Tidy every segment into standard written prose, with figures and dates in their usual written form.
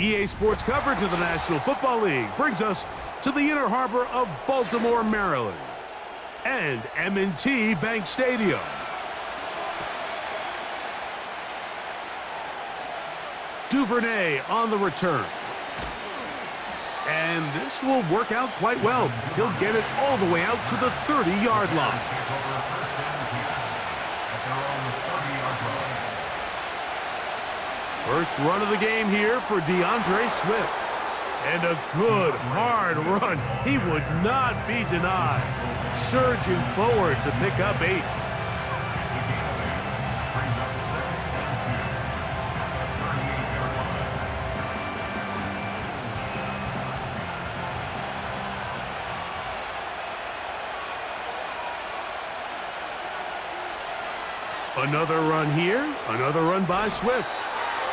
EA Sports coverage of the National Football League brings us to the inner harbor of Baltimore, Maryland, and M&T Bank Stadium. Duvernay on the return. And this will work out quite well. He'll get it all the way out to the 30-yard line. First run of the game here for DeAndre Swift. And a good, hard run. He would not be denied. Surging forward to pick up 8. Another run here, another run by Swift.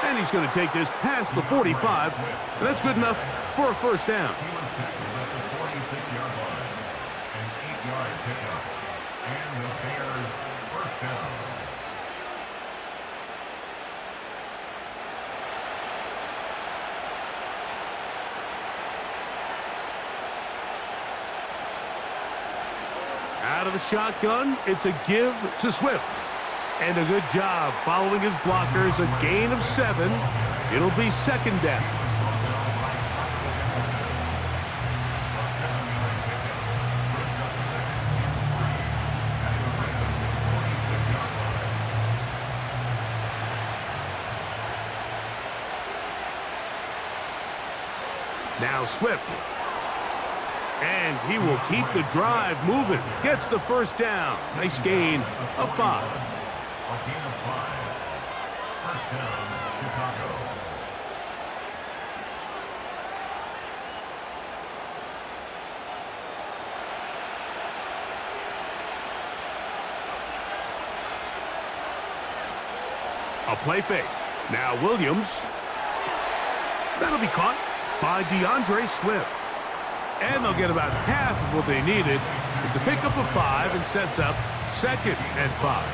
And he's going to take this past the 45, and that's good enough for a first down. He was tackled at the 46-yard line, an 8-yard pickup, and the Bears first down. Out of the shotgun, it's a give to Swift. And a good job following his blockers, a gain of 7. It'll be second down. Now Swift. And he will keep the drive moving. Gets the first down. Nice gain of 5. A gain of 5. First down, Chicago. A play fake. Now Williams. That'll be caught by DeAndre Swift. And they'll get about half of what they needed. It's a pickup of 5 and sets up second and 5.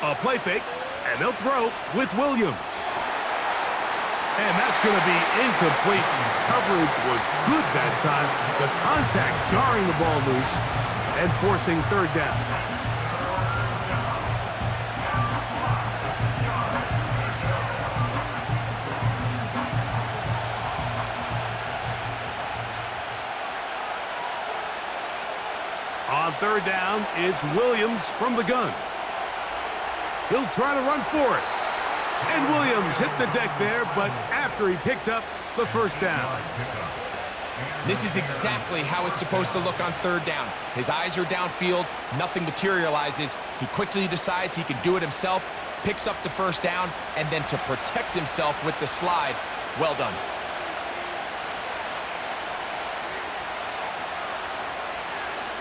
A play fake, and they'll throw with Williams. And that's going to be incomplete. Coverage was good that time. The contact jarring the ball loose and forcing third down. On third down, it's Williams from the gun. He'll try to run for it. And Williams hit the deck there, but after he picked up the first down. This is exactly how it's supposed to look on third down. His eyes are downfield, nothing materializes. He quickly decides he can do it himself, picks up the first down, and then to protect himself with the slide, well done.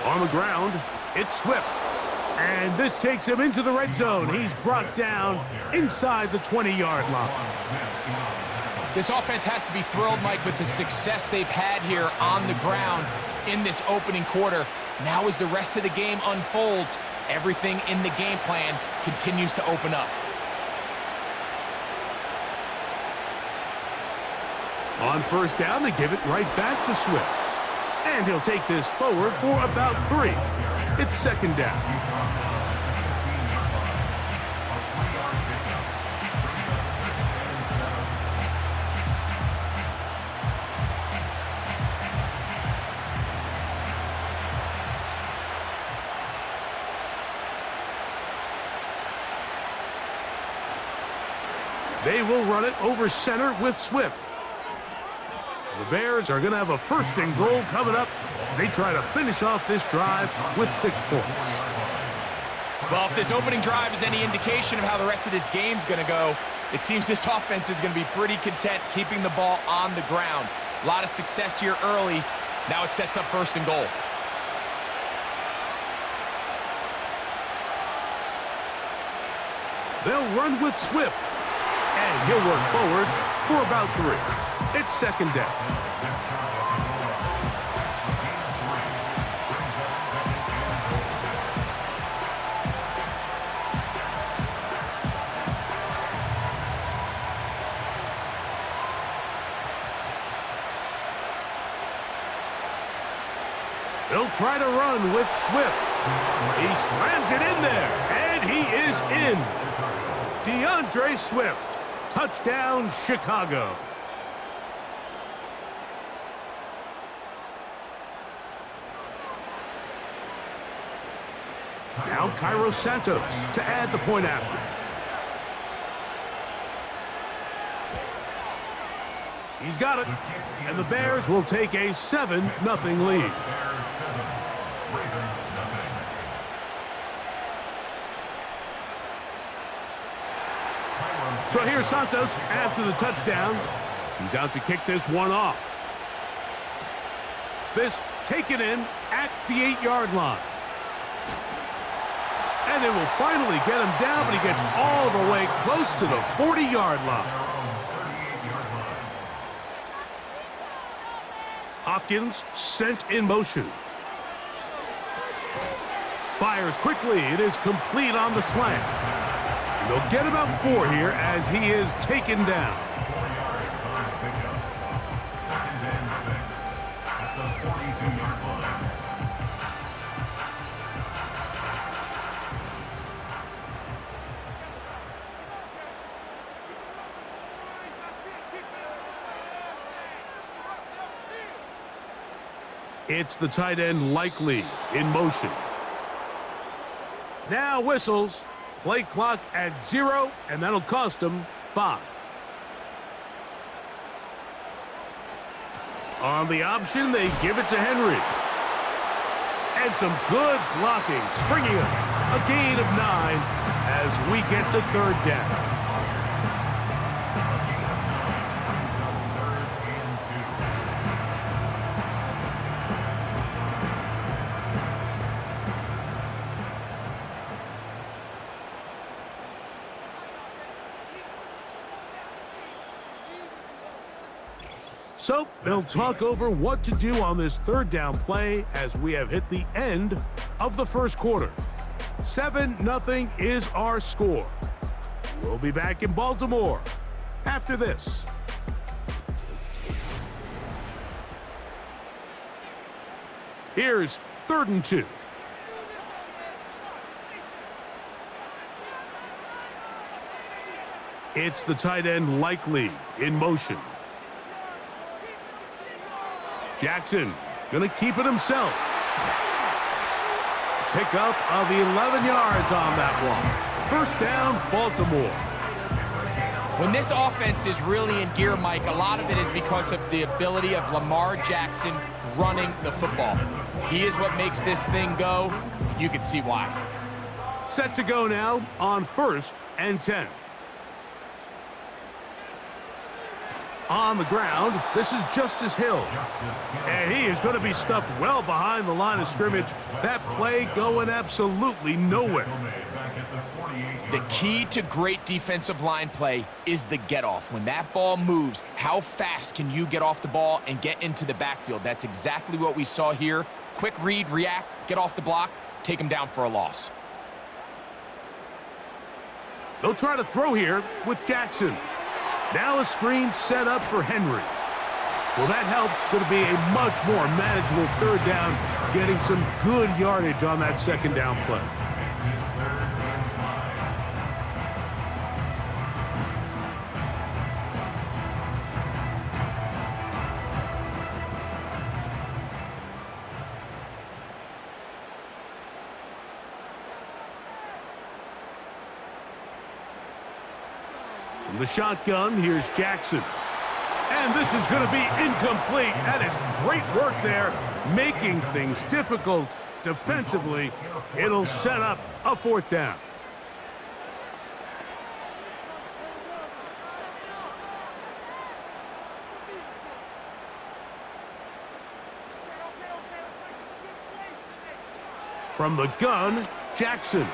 On the ground, it's Swift. And this takes him into the red zone. He's brought down inside the 20-yard line. This offense has to be thrilled, Mike, with the success they've had here on the ground in this opening quarter. Now as the rest of the game unfolds, everything in the game plan continues to open up. On first down, they give it right back to Swift. And he'll take this forward for about 3. It's second down. They will run it over center with Swift. The Bears are going to have a first and goal coming up. They try to finish off this drive with 6 points. Well, if this opening drive is any indication of how the rest of this game's going to go, it seems this offense is going to be pretty content keeping the ball on the ground. A lot of success here early. Now it sets up first and goal. They'll run with Swift. And he'll work forward for about 3. It's second down. They'll try to run with Swift. He slams it in there, and he is in. DeAndre Swift, touchdown Chicago. Now Cairo Santos to add the point after. He's got it, and the Bears will take a 7-0 lead. So here's Santos after the touchdown. He's out to kick this one off. This taken in at the 8-yard line. And they will finally get him down, but he gets all the way close to the 40-yard line. Hopkins sent in motion. Fires quickly. It is complete on the slant. And they'll get about 4 here as he is taken down. 4 yards on the pickup. 2nd and 6 at the 42-yard line. It's the tight end Likely in motion. Now whistles. Play clock at 0, and that'll cost him 5. On the option, they give it to Henry. And some good blocking, springing up. A gain of 9 as we get to 3rd down. So they'll talk over what to do on this 3rd down play as we have hit the end of the 1st quarter. 7-0 is our score. We'll be back in Baltimore after this. Here's 3rd and 2. It's the tight end Likely in motion. Jackson gonna keep it himself. Pickup of 11 yards on that one. 1st down, Baltimore. When this offense is really in gear, Mike, a lot of it is because of the ability of Lamar Jackson running the football. He is what makes this thing go. You can see why. Set to go now on 1st and 10. On the ground, this is Justice Hill. And he is going to be stuffed well behind the line of scrimmage. That play going absolutely nowhere. The key to great defensive line play is the get-off. When that ball moves, how fast can you get off the ball and get into the backfield? That's exactly what we saw here. Quick read, react, get off the block, take him down for a loss. They'll try to throw here with Jackson. Now a screen set up for Henry. Well, that helps. It's going to be a much more manageable 3rd down, getting some good yardage on that 2nd down play. From the shotgun, here's Jackson. And this is going to be incomplete. That is great work there, making things difficult defensively. It'll set up a 4th down. From the gun, Jackson.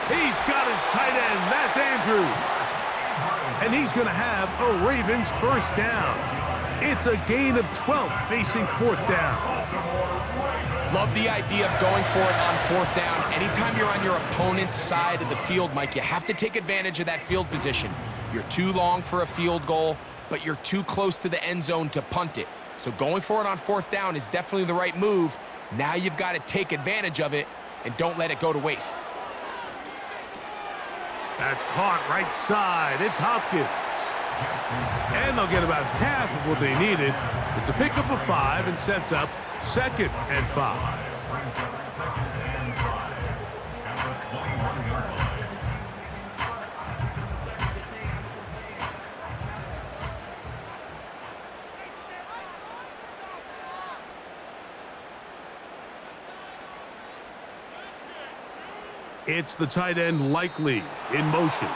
He's got his tight end. That's Andrew. And he's going to have a Ravens 1st down. It's a gain of 12 facing 4th down. Love the idea of going for it on 4th down. Anytime you're on your opponent's side of the field, Mike, you have to take advantage of that field position. You're too long for a field goal, but you're too close to the end zone to punt it. So going for it on 4th down is definitely the right move. Now you've got to take advantage of it and don't let it go to waste. That's caught right side. It's Hopkins. And they'll get about half of what they needed. It's a pickup of 5 and sets up 2nd and 5. Brings up 2nd and 5 at the 21-yard line. It's the tight end Likely in motion.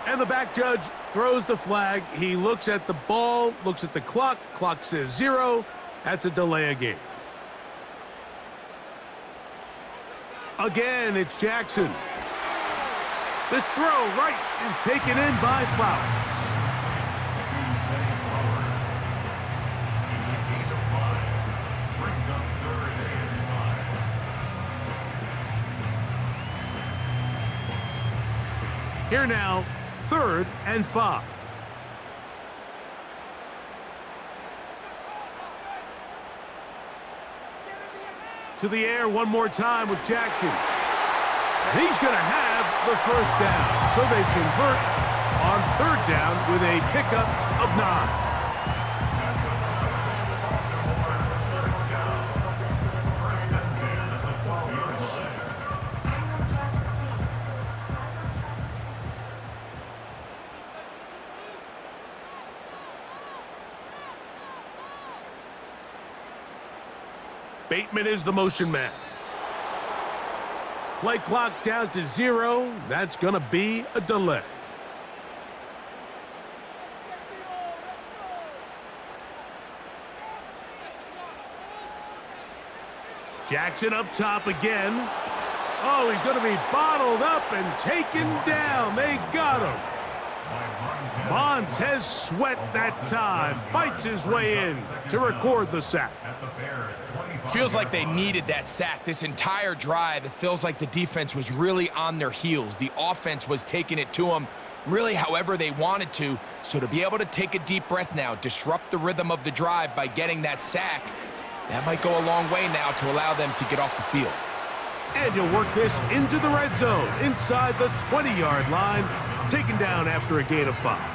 And the back judge throws the flag. He looks at the ball, looks at the clock. Clock says 0. That's a delay of game. Again, it's Jackson. This throw right is taken in by Flowers. Here now, 3rd and 5. To the air one more time with Jackson. And he's going to have the 1st down. So they convert on 3rd down with a pickup of 9. Bateman is the motion man. Play clock down to 0. That's going to be a delay. Jackson up top again. Oh, he's going to be bottled up and taken down. They got him. Montez Sweat that time fights his way in to record the sack. Feels like they needed that sack this entire drive. It feels like the defense was really on their heels. The offense was taking it to them really however they wanted to. So to be able to take a deep breath now, disrupt the rhythm of the drive by getting that sack, that might go a long way now to allow them to get off the field. And you'll work this into the red zone inside the 20-yard line, taken down after a gain of 5.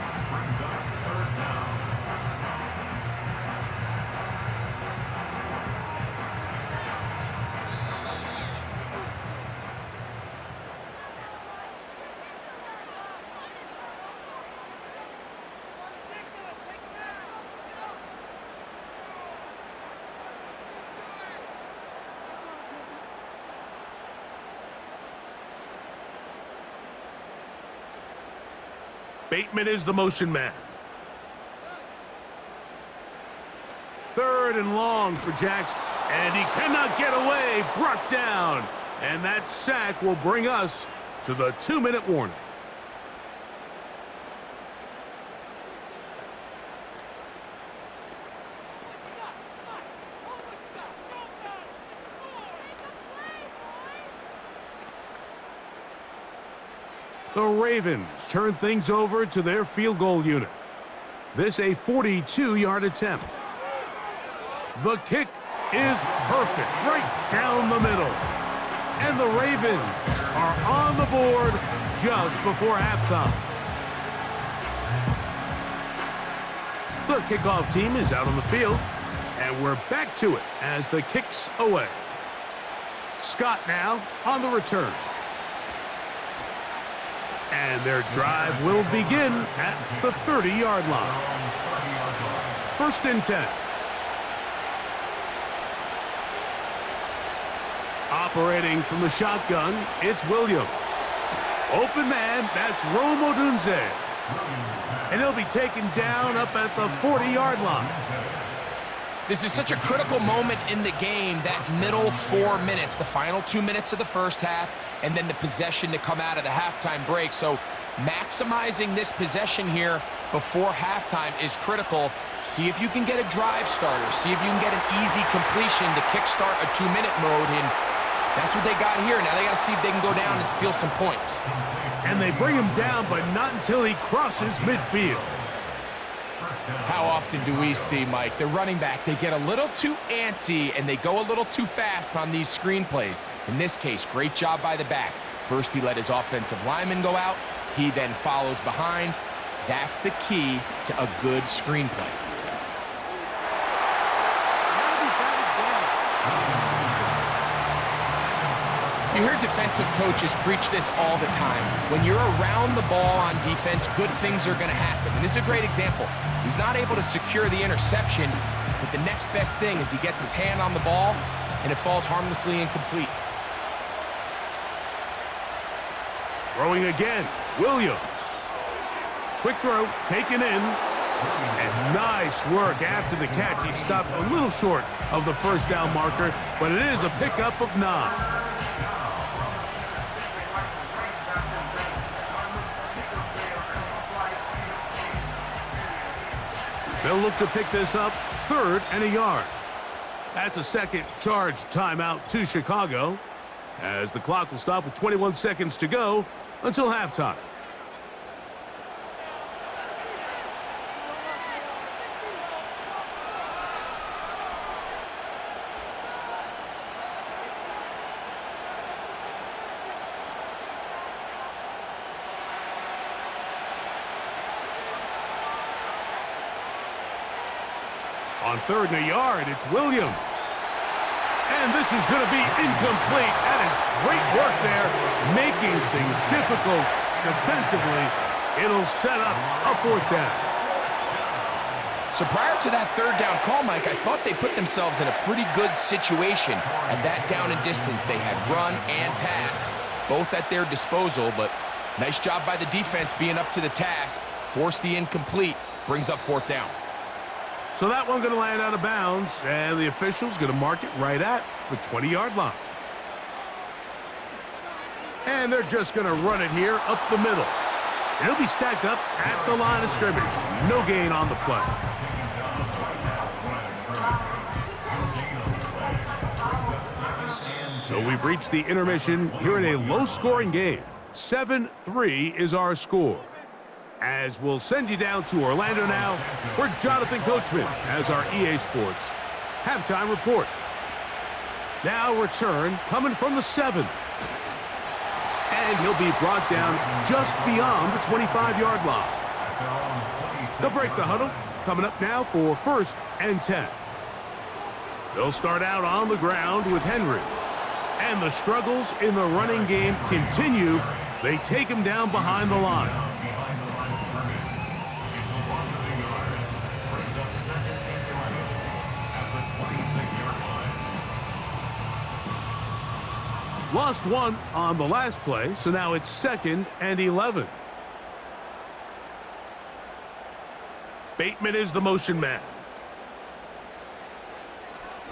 Bateman is the motion man. 3rd and long for Jackson. And he cannot get away. Brought down. And that sack will bring us to the 2-minute warning. The Ravens turn things over to their field goal unit. This a 42-yard attempt. The kick is perfect, right down the middle. And the Ravens are on the board just before halftime. The kickoff team is out on the field, and we're back to it as the kick's away. Scott now on the return. And their drive will begin at the 30-yard line. 1st and 10. Operating from the shotgun, it's Williams. Open man, that's Rome Odunze. And he'll be taken down up at the 40-yard line. This is such a critical moment in the game, that middle 4 minutes, the final 2 minutes of the first half, and then the possession to come out of the halftime break. So maximizing this possession here before halftime is critical. See if you can get a drive starter. See if you can get an easy completion to kickstart a 2-minute mode, and that's what they got here. Now they got to see if they can go down and steal some points. And they bring him down, but not until he crosses midfield. How often do we see, Mike, the running back, they get a little too antsy and they go a little too fast on these screen plays. In this case, great job by the back. First, he let his offensive lineman go out. He then follows behind. That's the key to a good screenplay. You hear defensive coaches preach this all the time. When you're around the ball on defense, good things are going to happen. And this is a great example. He's not able to secure the interception, but the next best thing is he gets his hand on the ball, and it falls harmlessly incomplete. Throwing again, Williams. Quick throw, taken in. And nice work after the catch. He stopped a little short of the first down marker, but it is a pickup of 9. They'll look to pick this up, 3rd and a yard. That's a second charge timeout to Chicago, as the clock will stop with 21 seconds to go until halftime. On 3rd and a yard, it's Williams. And this is going to be incomplete. That is great work there, making things difficult defensively. It'll set up a 4th down. So prior to that 3rd down call, Mike, I thought they put themselves in a pretty good situation at that down and distance. They had run and pass, both at their disposal, but nice job by the defense being up to the task. Force the incomplete, brings up 4th down. So that one going to land out of bounds, and the official's going to mark it right at the 20-yard line. And they're just going to run it here up the middle. It'll be stacked up at the line of scrimmage. No gain on the play. So we've reached the intermission here in a low-scoring game. 7-3 is our score. As we'll send you down to Orlando now, where Jonathan Coachman has our EA Sports halftime report. Now return coming from the 7. And he'll be brought down just beyond the 25-yard line. They'll break the huddle. Coming up now for 1st and 10. They'll start out on the ground with Henry. And the struggles in the running game continue. They take him down behind the line. Lost 1 on the last play, so now it's 2nd and 11. Bateman is the motion man.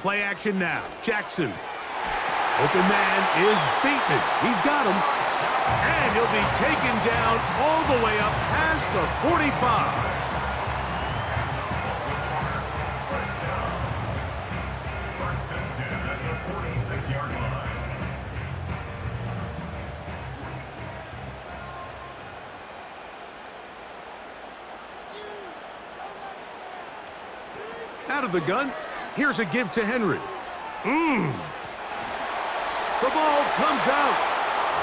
Play action now. Jackson. Open man is Bateman. He's got him. And he'll be taken down all the way up past the 45. Out of the gun, here's a give to Henry. The ball comes out.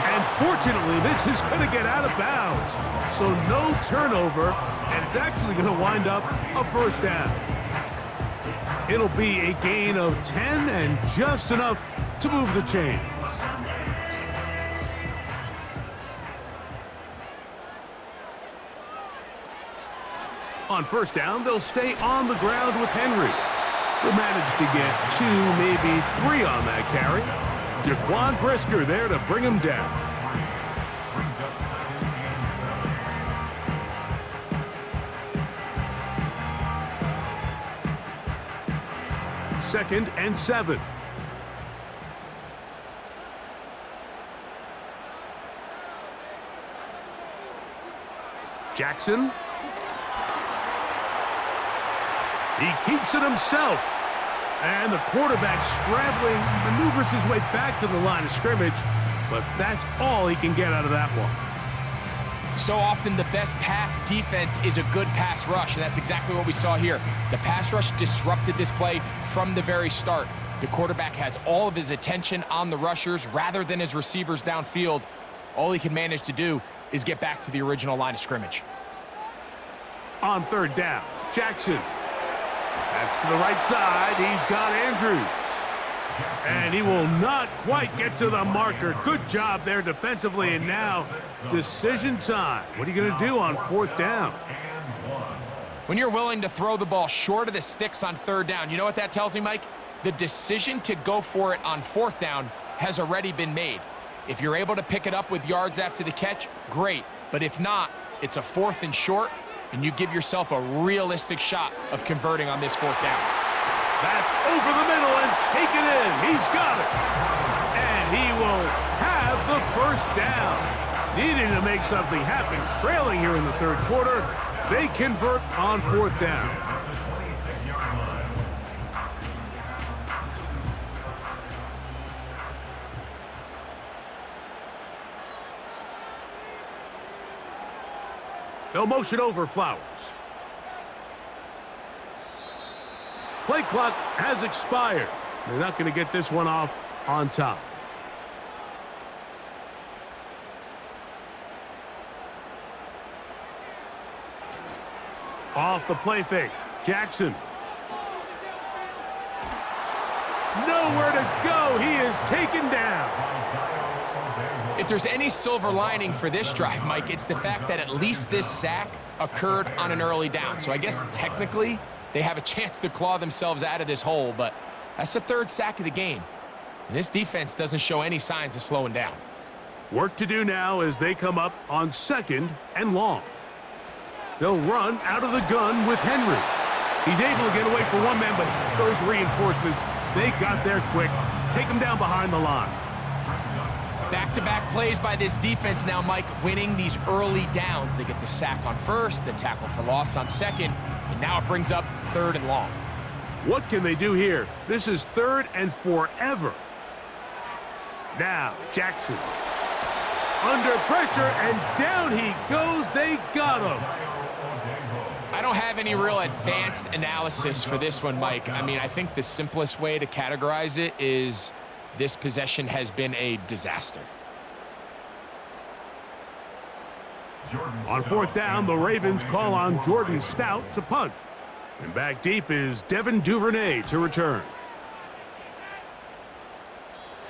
And fortunately, this is going to get out of bounds. So no turnover, and it's actually going to wind up a 1st down. It'll be a gain of 10 and just enough to move the chains. On 1st down, they'll stay on the ground with Henry. Will manage to get 2, maybe 3 on that carry. Jaquan Brisker there to bring him down. Brings up 2nd and 7. 2nd and 7. Jackson. He keeps it himself. And the quarterback scrambling, maneuvers his way back to the line of scrimmage, but that's all he can get out of that one. So often the best pass defense is a good pass rush, and that's exactly what we saw here. The pass rush disrupted this play from the very start. The quarterback has all of his attention on the rushers rather than his receivers downfield. All he can manage to do is get back to the original line of scrimmage. On third down, Jackson. That's to the right side. He's got Andrews. And he will not quite get to the marker. Good job there defensively, and now decision time. What are you going to do on fourth down? When you're willing to throw the ball short of the sticks on third down, you know what that tells me, Mike? The decision to go for it on fourth down has already been made. If you're able to pick it up with yards after the catch, great. But if not, it's a fourth and short, and you give yourself a realistic shot of converting on this fourth down. That's over the middle and taken in. He's got it. And he will have the first down. Needing to make something happen, trailing here in the third quarter. They convert on fourth down. They'll motion over Flowers. Play clock has expired. They're not going to get this one off on time. Off the play fake. Jackson. Nowhere to go. He is taken down. If there's any silver lining for this drive, Mike, it's the fact that at least this sack occurred on an early down. So I guess technically they have a chance to claw themselves out of this hole, but that's the third sack of the game. And this defense doesn't show any signs of slowing down. Work to do now as they come up on second and long. They'll run out of the gun with Henry. He's able to get away for one man, but those reinforcements, they got there quick. Take him down behind the line. Back-to-back plays by this defense now, Mike, winning these early downs. They get the sack on first, the tackle for loss on second, and now it brings up third and long. What can they do here? This is third and forever. Now, Jackson. Under pressure, and down he goes. They got him. I don't have any real advanced analysis for this one, Mike. I mean, I think the simplest way to categorize it is this possession has been a disaster. On fourth down, the Ravens call on Jordan Stout to punt. And back deep is Devin Duvernay to return.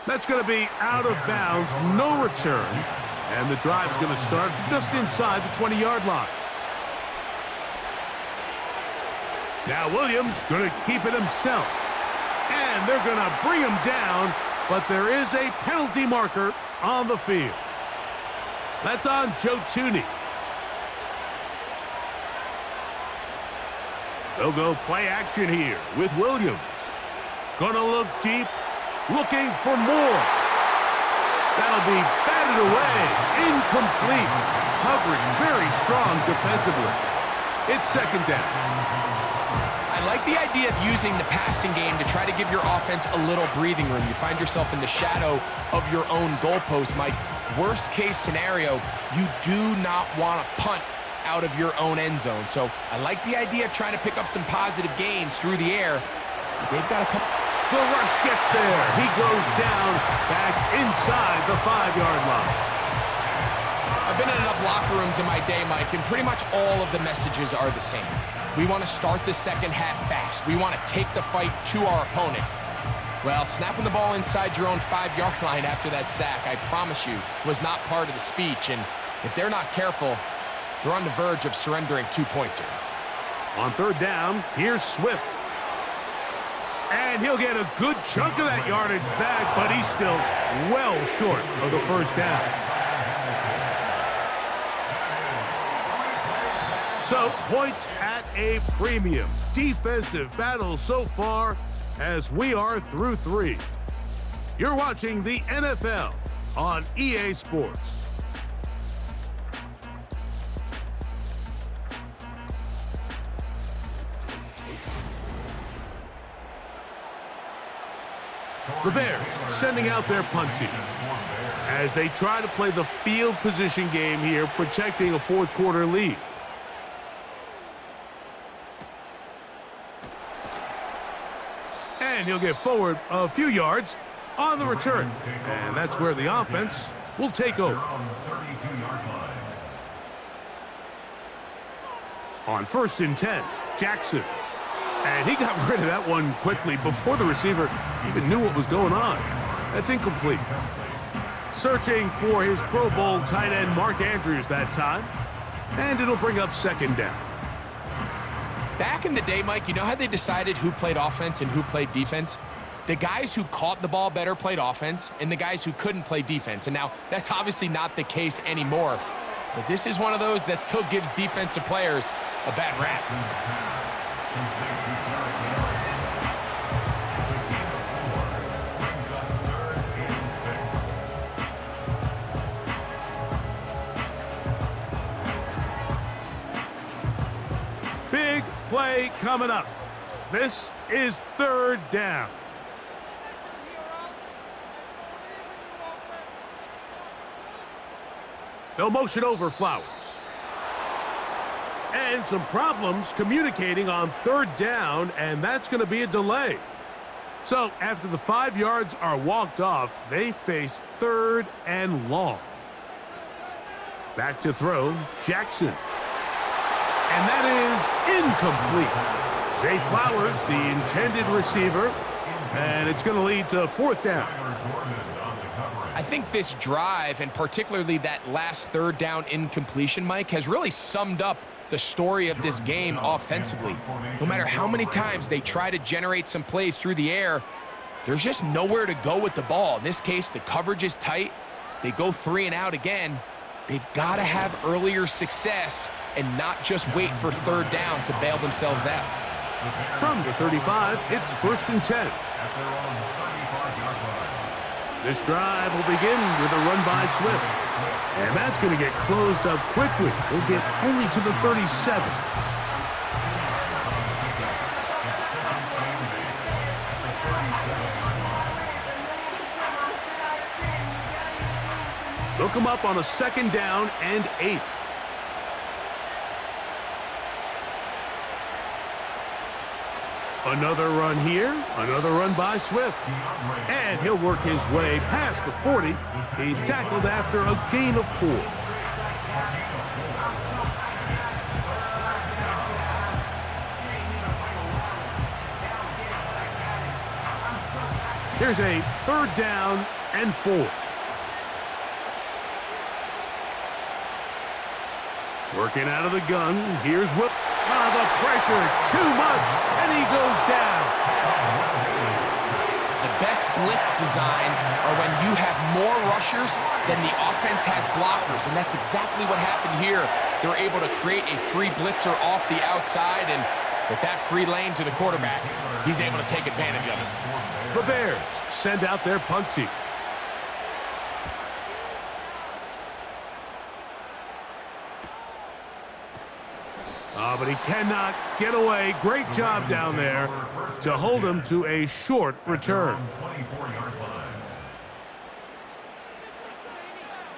That's going to be out of bounds, no return. And the drive's going to start just inside the 20-yard line. Now Williams going to keep it himself. And they're going to bring him down, but there is a penalty marker on the field. That's on Joe Tooney. They'll go play action here with Williams. Gonna look deep, looking for more. That'll be batted away, incomplete. Coverage very strong defensively. It's second down. I like the idea of using the passing game to try to give your offense a little breathing room. You find yourself in the shadow of your own goalpost, Mike. Worst case scenario, you do not want to punt out of your own end zone. So I like the idea of trying to pick up some positive gains through the air. But they've got to come. The rush gets there. He goes down back inside the 5-yard line. I've been in enough locker rooms in my day, Mike, and pretty much all of the messages are the same. We want to start the second half fast. We want to take the fight to our opponent. Well, snapping the ball inside your own 5-yard line after that sack, I promise you, was not part of the speech. And if they're not careful, they're on the verge of surrendering 2 points here. On third down, here's Swift. And he'll get a good chunk of that yardage back, but he's still well short of the first down. So, points at a premium. Defensive battle so far as we are through 3. You're watching the NFL on EA Sports. The Bears sending out their punt team as they try to play the field position game here, protecting a fourth quarter lead. And he'll get forward a few yards on the return. And that's where the offense will take over. On 1st and 10, Jackson. And he got rid of that one quickly before the receiver even knew what was going on. That's incomplete. Searching for his Pro Bowl tight end Mark Andrews that time. And it'll bring up 2nd down. Back in the day, Mike, you know how they decided who played offense and who played defense? The guys who caught the ball better played offense, and the guys who couldn't play defense. And now, that's obviously not the case anymore. But this is one of those that still gives defensive players a bad rap. Big play coming up. This is 3rd down. They'll motion over Flowers. And some problems communicating on 3rd down, and that's going to be a delay. So after the 5 yards are walked off, they face 3rd and long. Back to throw, Jackson. And that is incomplete. Zay Flowers, the intended receiver, and it's going to lead to 4th down. I think this drive, and particularly that last 3rd down incompletion, Mike, has really summed up the story of this game offensively. No matter how many times they try to generate some plays through the air, there's just nowhere to go with the ball. In this case, the coverage is tight. They go 3 and out again. They've got to have earlier success and not just wait for 3rd down to bail themselves out. From the 35, it's 1st and 10. This drive will begin with a run by Swift. And that's going to get closed up quickly. He'll get only to the 37. They'll come up on a 2nd down and 8. Another run here, another run by Swift. And he'll work his way past the 40. He's tackled after a gain of 4. Here's a 3rd down and 4. Working out of the gun, here's Whip. The pressure, too much, and he goes down. The best blitz designs are when you have more rushers than the offense has blockers, and that's exactly what happened here. They're able to create a free blitzer off the outside, and with that free lane to the quarterback, he's able to take advantage of it. The Bears send out their punt team. But he cannot get away. Great job down there to hold him to a short return.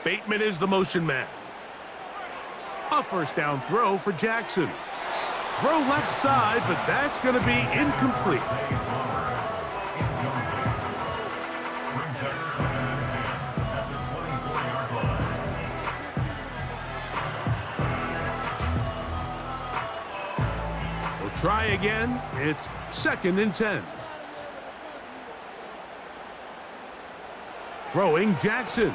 Bateman is the motion man. A 1st down throw for Jackson. Throw left side, but that's going to be incomplete. Try again. It's 2nd and 10. Throwing Jackson.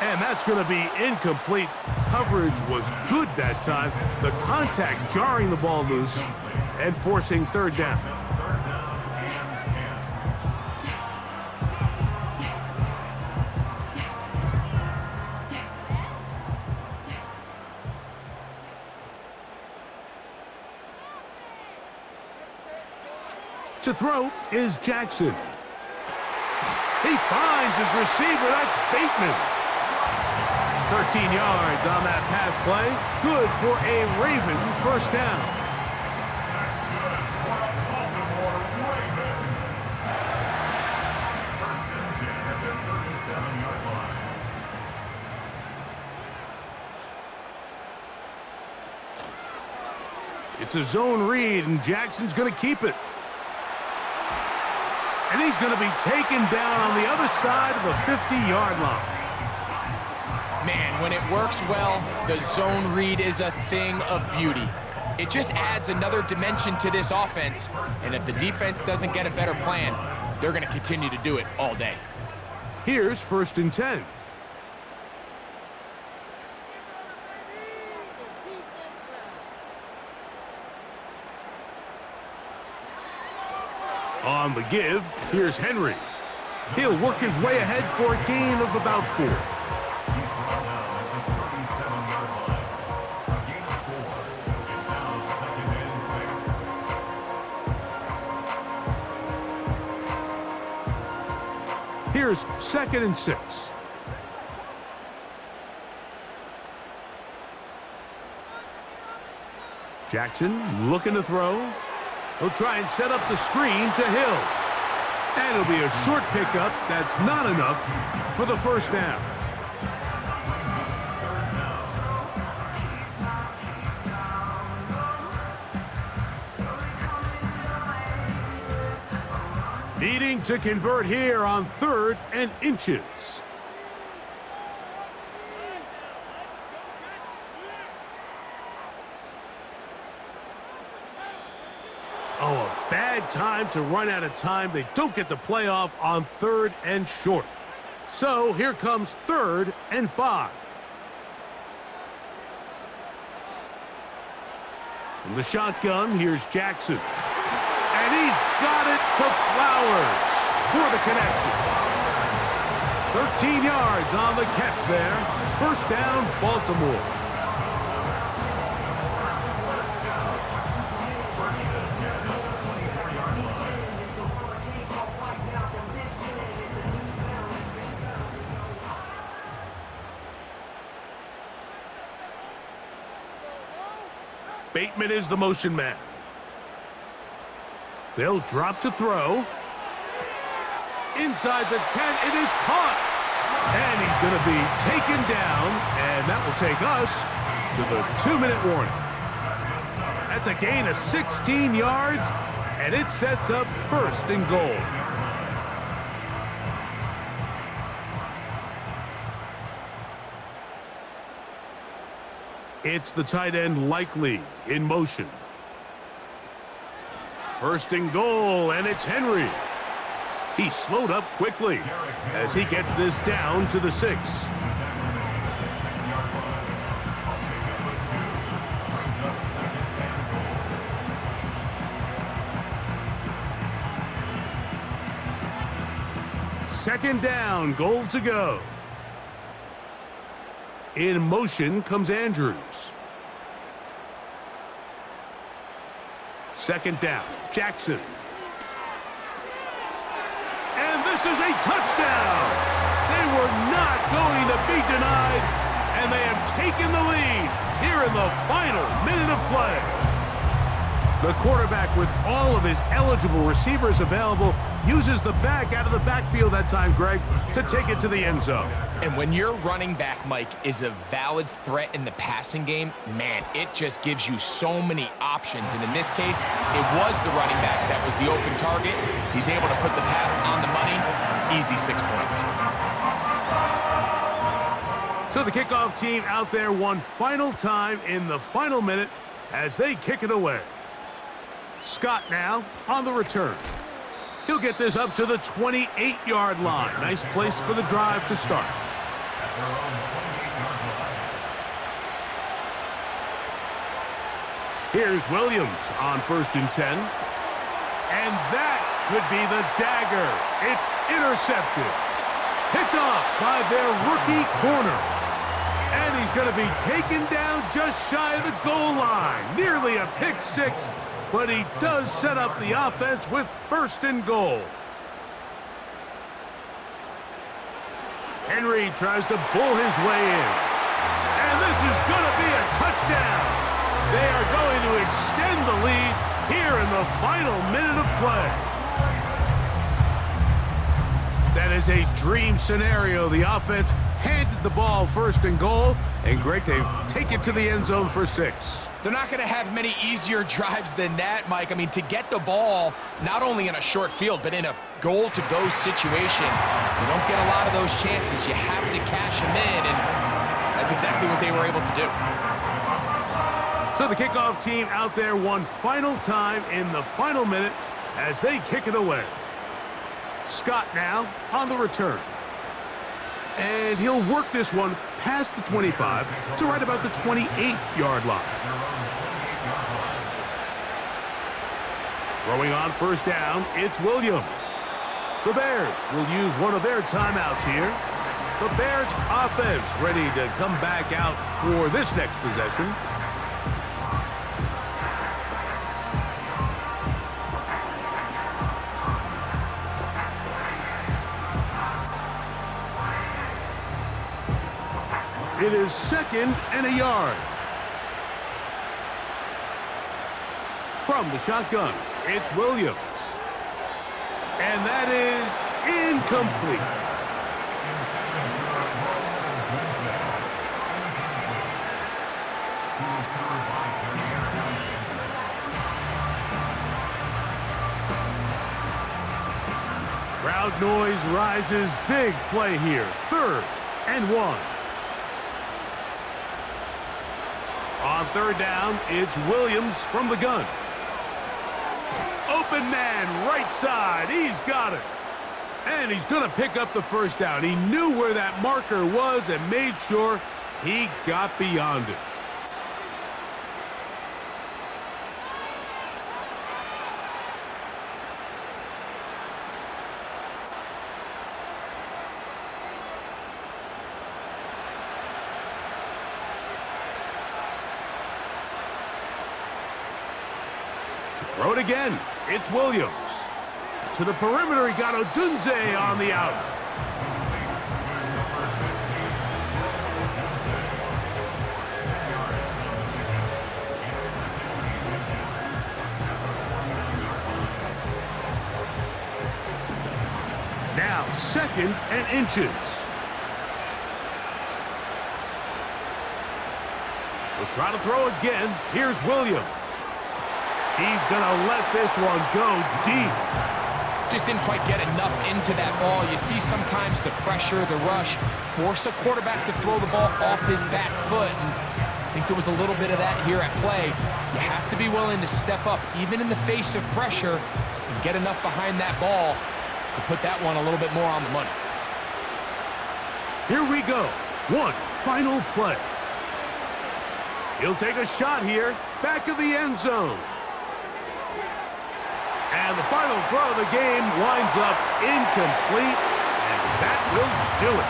And that's going to be incomplete. Coverage was good that time. The contact jarring the ball loose and forcing 3rd down. To throw is Jackson. He finds his receiver. That's Bateman. 13 yards on that pass play. Good for a Raven 1st down. It's a zone read, and Jackson's going to keep it. And he's going to be taken down on the other side of the 50-yard line. Man, when it works well, the zone read is a thing of beauty. It just adds another dimension to this offense, and if the defense doesn't get a better plan, they're going to continue to do it all day. Here's 1st and 10. On the give, here's Henry. He'll work his way ahead for a gain of about 4. He's brought down at the 37-yard line. A gain of 4. It's now 2nd and 6. Here's 2nd and 6. Jackson looking to throw. He'll try and set up the screen to Hill. And it'll be a short pickup that's not enough for the 1st down. Needing to convert here on 3rd and inches. Oh, a bad time to run out of time. They don't get the playoff on 3rd and short. So here comes 3rd and 5. From the shotgun, here's Jackson. And he's got it to Flowers for the connection. 13 yards on the catch there. 1st down, Baltimore. Bateman is the motion man. They'll drop to throw. Inside the 10, it is caught. And he's going to be taken down, and that will take us to the 2-minute warning. That's a gain of 16 yards, and it sets up 1st and goal. It's the tight end Likely in motion. 1st and goal, and it's Henry. He slowed up quickly as he gets this down to the 6. Second down, goal to go. In motion comes Andrews. 2nd down, Jackson. And this is a touchdown. They were not going to be denied, and they have taken the lead here in the final minute of play. The quarterback, with all of his eligible receivers available, uses the back out of the backfield that time, Greg, to take it to the end zone. And when your running back, Mike, is a valid threat in the passing game, man, it just gives you so many options. And in this case, it was the running back that was the open target. He's able to put the pass on the money. Easy 6 points. So the kickoff team out there one final time in the final minute as they kick it away. Scott now on the return. He'll get this up to the 28-yard line. Nice place for the drive to start. Here's Williams on 1st and 10. And that could be the dagger. It's intercepted. Picked off by their rookie corner. And he's going to be taken down just shy of the goal line. Nearly a pick 6. But he does set up the offense with 1st and goal. Henry tries to bull his way in. And this is going to be a touchdown. They are going to extend the lead here in the final minute of play. That is a dream scenario. The offense handed the ball first and goal, and Greg, they take it to the end zone for 6. They're not going to have many easier drives than that, Mike. I mean, to get the ball, not only in a short field, but in a goal-to-go situation, you don't get a lot of those chances. You have to cash them in, and that's exactly what they were able to do. So the kickoff team out there one final time in the final minute as they kick it away. Scott now on the return. And he'll work this one past the 25 to right about the 28-yard line. Throwing on first down, it's Williams. The Bears will use one of their timeouts here. The Bears offense ready to come back out for this next possession. It is 2nd and a yard. From the shotgun, it's Williams. And that is incomplete. Crowd noise rises. Big play here. 3rd and 1. On 3rd down, it's Williams from the gun. Open man, right side. He's got it. And he's going to pick up the first down. He knew where that marker was and made sure he got beyond it. Throw it again. It's Williams. To the perimeter, he got Odunze on the out. Now 2nd and inches. We'll try to throw again. Here's Williams. He's going to let this one go deep. Just didn't quite get enough into that ball. You see sometimes the pressure, the rush, force a quarterback to throw the ball off his back foot. And I think there was a little bit of that here at play. You have to be willing to step up, even in the face of pressure, and get enough behind that ball to put that one a little bit more on the money. Here we go. One final play. He'll take a shot here, back of the end zone. And the final throw of the game winds up incomplete, and that will do it.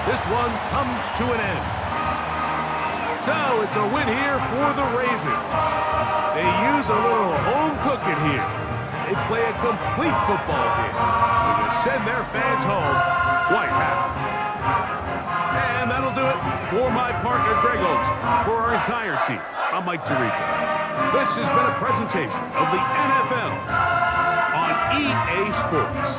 This one comes to an end. So it's a win here for the Ravens. They use a little home cooking here. They play a complete football game. They can send their fans home quite happy. And that'll do it for my partner, Greg Olson. For our entire team, I'm Mike Tirico. This has been a presentation of the NFL on EA Sports.